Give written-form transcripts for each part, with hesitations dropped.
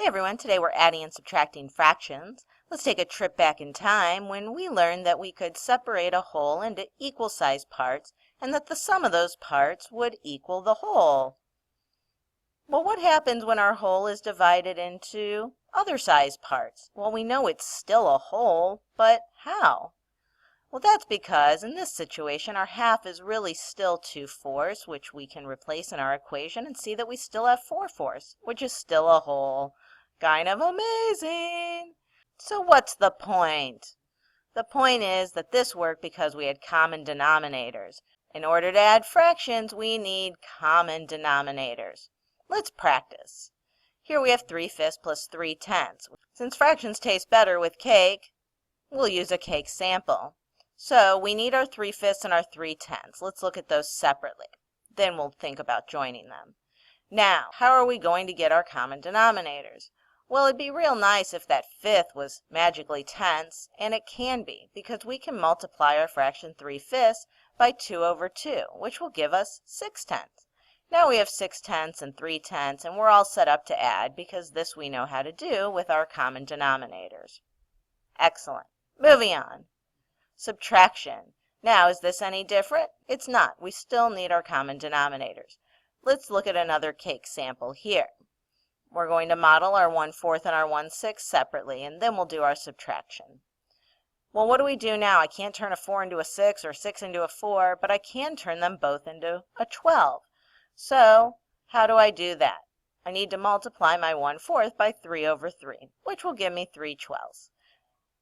Hey everyone, today we're adding and subtracting fractions. Let's take a trip back in time when we learned that we could separate a whole into equal sized parts and that the sum of those parts would equal the whole. Well, what happens when our whole is divided into other sized parts? Well, we know it's still a whole, but how? Well, that's because in this situation our half is really still 2/4, which we can replace in our equation and see that we still have 4/4, which is still a whole. Kind of amazing. So what's the point? The point is that this worked because we had common denominators. In order to add fractions, we need common denominators. Let's practice. Here we have 3/5 plus 3/10. Since fractions taste better with cake, we'll use a cake sample. So we need our 3/5 and our 3/10. Let's look at those separately. Then we'll think about joining them. Now, how are we going to get our common denominators? Well, it'd be real nice if that fifth was magically tenths, and it can be, because we can multiply our fraction 3/5 by 2/2, which will give us 6/10. Now we have 6/10 and 3/10, and we're all set up to add, because this we know how to do with our common denominators. Excellent. Moving on. Subtraction. Now, is this any different? It's not. We still need our common denominators. Let's look at another cake sample here. We're going to model our 1/4 and our 1/6 separately, and then we'll do our subtraction. Well, what do we do now? I can't turn a 4 into a 6 or a 6 into a 4, but I can turn them both into a 12. So, how do I do that? I need to multiply my 1/4 by 3/3, which will give me 3/12.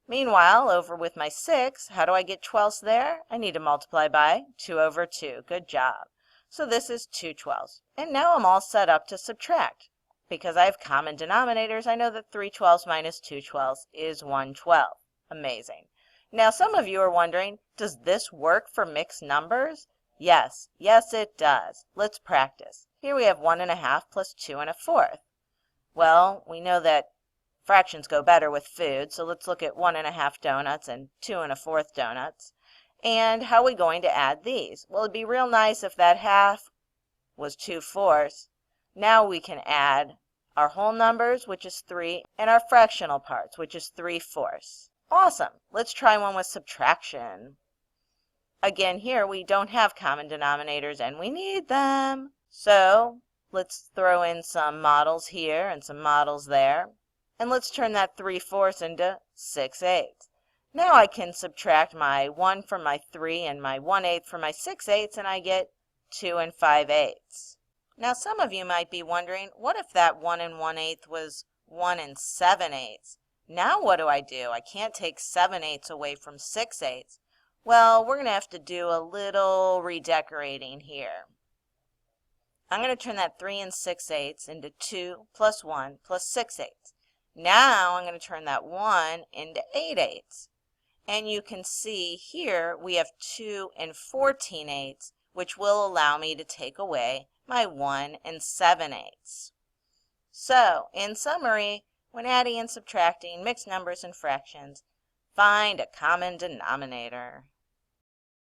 Meanwhile, over with my 6, how do I get 12ths there? I need to multiply by 2/2. Good job. So this is 2/12. And now I'm all set up to subtract. Because I have common denominators, I know that 3/12 minus 2/12 is 1/12. Amazing. Now some of you are wondering, does this work for mixed numbers? Yes, it does. Let's practice. Here we have 1/2 plus 2/4. Well, we know that fractions go better with food, so let's look at 1/2 donuts and 2/4 donuts. And how are we going to add these? Well, it'd be real nice if that half was 2/4. Now we can add our whole numbers, which is 3, and our fractional parts, which is 3/4. Awesome. Let's try one with subtraction. Again, here we don't have common denominators, and we need them. So let's throw in some models here and some models there. And let's turn that 3/4 into 6/8. Now I can subtract my 1 from my 3 and my 1/8 from my 6/8, and I get 2 5/8. Now some of you might be wondering, what if that 1 1/8 was 1 7/8? Now what do? I can't take 7/8 away from 6/8. Well, we're going to have to do a little redecorating here. I'm going to turn that 3 6/8 into 2 plus 1 plus 6/8. Now I'm going to turn that 1 into 8/8. And you can see here we have 2 14/8, which will allow me to take away my 1 7/8. So, in summary, when adding and subtracting mixed numbers and fractions, find a common denominator.